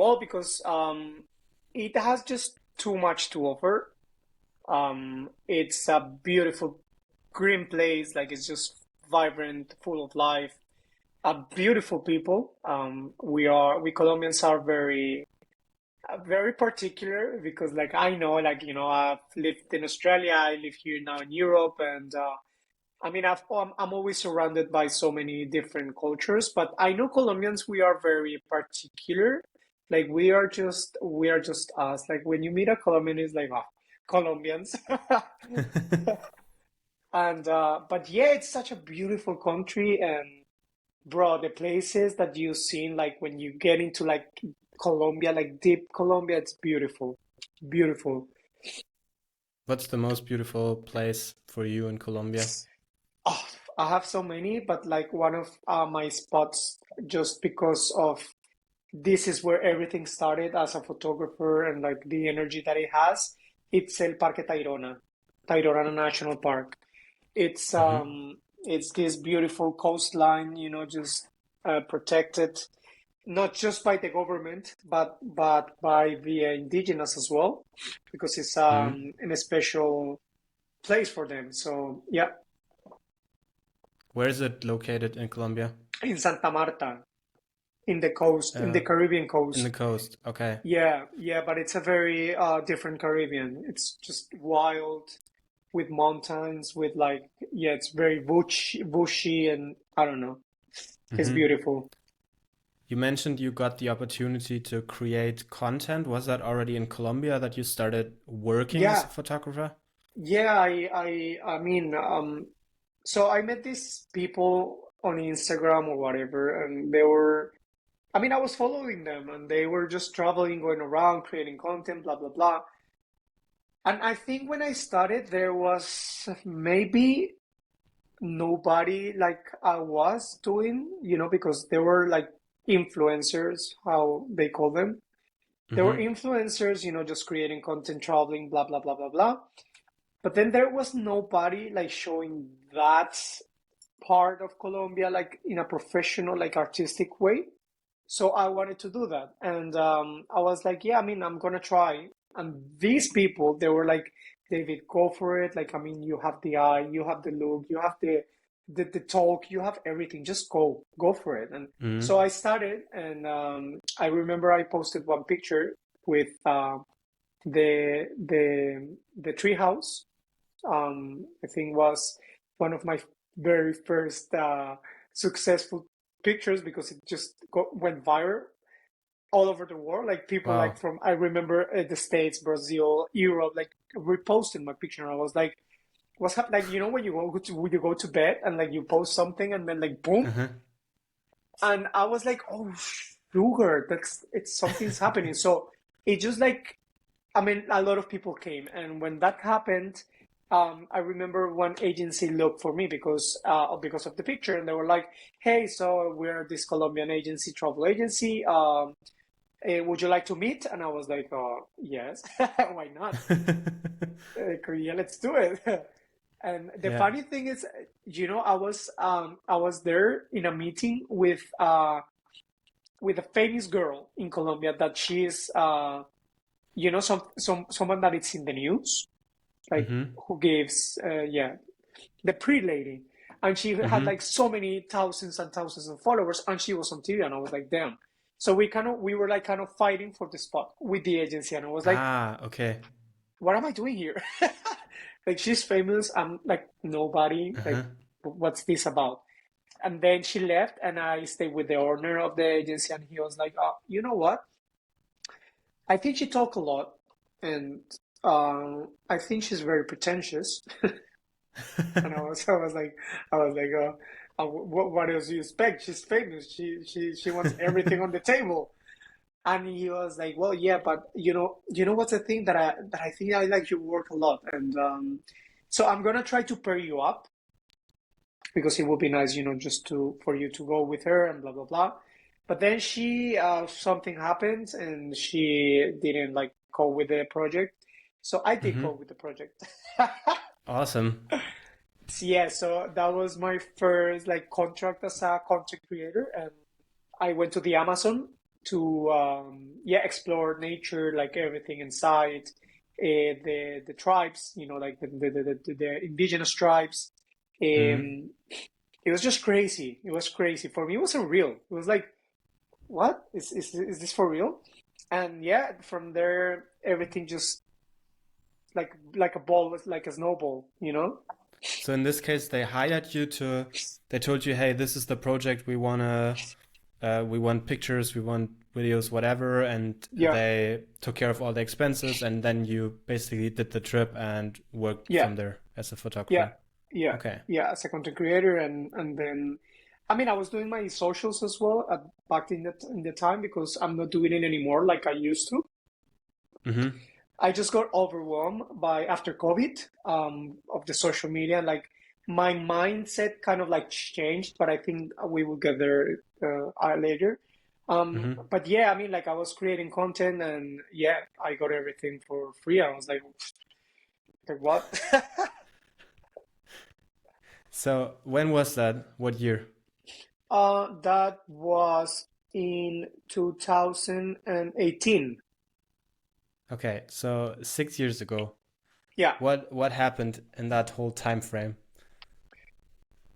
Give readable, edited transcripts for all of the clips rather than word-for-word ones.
Well, because it has just too much to offer. It's a beautiful green place, like it's just vibrant, full of life. Beautiful people. We Colombians are very particular because, like, I know, like, I've lived in Australia, I live here now in Europe, and I mean, I'm always surrounded by so many different cultures, but I know Colombians, we are very particular. Like we are just us. Like when you meet a Colombian, it's like, oh, Colombians. And but yeah, it's such a beautiful country, and bro, the places that you've seen, like when you get into like Colombia, like deep Colombia, it's beautiful, beautiful. What's the most beautiful place for you in Colombia? Oh, I have so many, but like one of my spots, just because of this is where everything started as a photographer and like the energy that it has. It's El Parque Tayrona, Tayrona National Park. It's Hmm. um it's this beautiful coastline, just protected not just by the government, but by the indigenous as well, because it's Hmm. in a special place for them. So yeah, Where is it located in Colombia? in Santa Marta, in the coast, in the Uh, Caribbean in the coast. coast. Okay. Yeah, yeah, but it's a very different Caribbean. It's just wild with mountains, with like, yeah, it's very bushy, and I don't know. It's Hmm. beautiful. You mentioned you got the opportunity to create content. Was that already in Colombia that you started working as a Yeah, photographer? yeah. I mean, so I met these people on Instagram or whatever, and they were. I mean, I was following them, and they were just traveling, going around, creating content, blah blah blah. And I think when I started, there was maybe nobody like I was doing, because they were like influencers, how they call them. They were Hmm. influencers, just creating content, traveling, blah, blah, blah, blah, blah. But then there was nobody like showing that part of Colombia like in a professional, like artistic way. So I wanted to do that. And I was like, yeah, I mean, I'm gonna try. And these people, they were like, David, go for it. Like, I mean, you have the eye, you have the look, you have the talk, you have everything. Just go for it. And Hmm. so I started, and I remember I posted one picture with the tree house. I think was one of my very first successful pictures because it just went viral all over the world. Like people like Wow. from I remember the States, Brazil, Europe, like reposted my picture. And I was like, "What's happening?" Like when you go to bed and like you post something and then like boom, Uh-huh. and I was like, "Oh, sugar, it's something's happening." So it just like I mean, a lot of people came, and when that happened, I remember one agency looked for me because of the picture, and they were like, "Hey, so we're this Colombian agency, travel agency. Would you like to meet?" And I was like, "Yes, why not? Yeah, let's do it." And the Yeah. funny thing is, I was there in a meeting with a famous girl in Colombia that she's someone that is in the news, like Hmm. who gives yeah, the pre lady, and she had Hmm. like so many thousands and thousands of followers, and she was on TV, and I was like, damn. So we were like kind of fighting for the spot with the agency, and I was like, Ah, okay. what am I doing here? Like she's famous, I'm like nobody, like Uh-huh. what's this about? And then she left, and I stayed with the owner of the agency, and he was like, you know what, I think she talk a lot, and I think she's very pretentious. And I was like, what else do you expect? She's famous. She wants everything on the table. And he was like, well, yeah, but you know what's the thing that I think I like your work a lot, and so I'm gonna try to pair you up because it would be nice, just to for you to go with her and blah blah blah. But then she something happened and she didn't like go with the project, so I did go Hmm. with the project. Awesome. Yeah, so that was my first like contract as a content creator, and I went to the Amazon. yeah, explore nature, like everything inside, the tribes, like the indigenous tribes. Mm. Um, it was just crazy. It was crazy for me. It wasn't real. It was like, what is this for real? And yeah, from there everything just like a ball, was like a snowball. So in this case, they hired you to. They told you, "Hey, this is the project we wanna. We want pictures, we want videos, whatever," and Yeah, they took care of all the expenses, and then you basically did the trip and worked yeah, from there as a yeah, photographer. yeah, Okay. yeah. As a content creator, and then, I mean, I was doing my socials as well back in the time, because I'm not doing it anymore like I used to. Mm-hmm. I just got overwhelmed by after COVID, of the social media. Like my mindset kind of like changed, but I think we will get there later. Mm-hmm. But yeah, I mean, like I was creating content, and yeah, I got everything for free. I was like what? So when was that? What year? That was in 2018. Okay, so 6 years ago. Yeah. What happened in that whole time frame?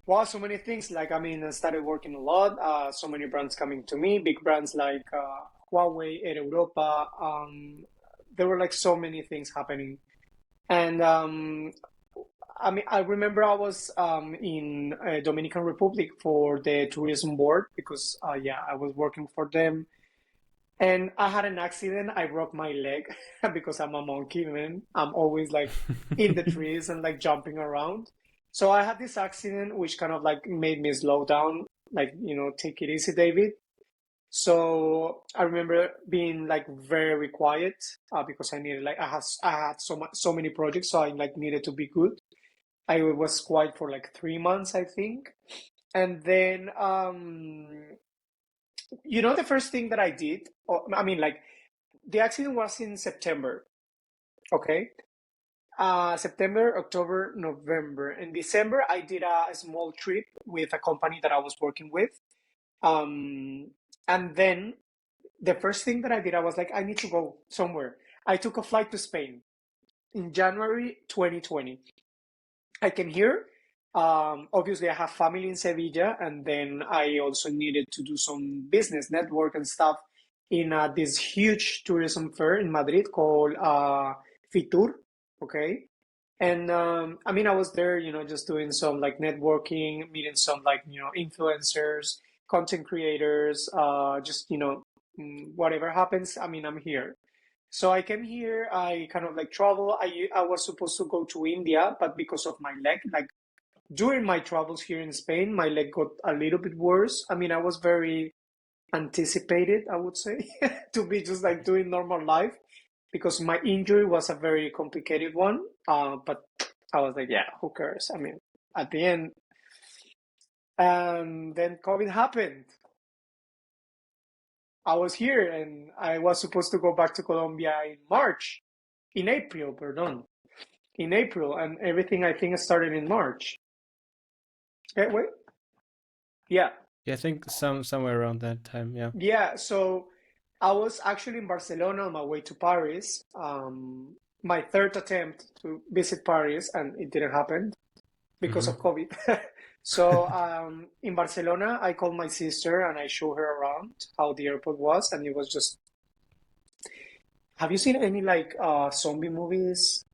Well, so many things. Like, I mean, I started working a lot. So many brands coming to me, big brands like Huawei, Air Europa. There were like so many things happening. And I mean, I remember I was in Dominican Republic for the tourism board, because, yeah, I was working for them. And I had an accident. I broke my leg because I'm a monkey, man. I'm always like in the trees and like jumping around. So I had this accident, which kind of like made me slow down, like, take it easy, David. So I remember being like very quiet, because I needed, like, I had so many projects, so I like needed to be good. I was quiet for like 3 months, I think. And then, the first thing that I did, I mean, like, the accident was in September, okay? September, October, November. In December, I did a small trip with a company that I was working with. Um, and then the first thing that I did, I was like, I need to go somewhere. I took a flight to Spain in January 2020. I came here. Obviously, I have family in Sevilla, and then I also needed to do some business network and stuff in this huge tourism fair in Madrid called Fitur. Okay. And I mean, I was there, just doing some like networking, meeting some like, influencers, content creators, just, whatever happens. I mean, I'm here. So I came here, I kind of like travel. I was supposed to go to India, but because of my leg, like during my travels here in Spain, my leg got a little bit worse. I mean, I was very anticipated, I would say, to be just like doing normal life, because my injury was a very complicated one. But I was like, yeah, who cares? I mean, at the end, and then COVID happened. I was here, and I was supposed to go back to Colombia in April, pardon, in April, and everything I think started in March. Wait, yeah, Yeah, I think somewhere around that time. Yeah. yeah. So I was actually in Barcelona on my way to Paris. My third attempt to visit Paris, and it didn't happen because of Mm-hmm. COVID. So in Barcelona, I called my sister and I showed her around how the airport was, and it was just. Have you seen any like zombie movies,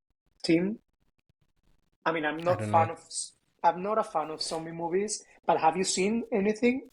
Tim? I mean, I don't know. I'm not a fan of zombie movies, but have you seen anything?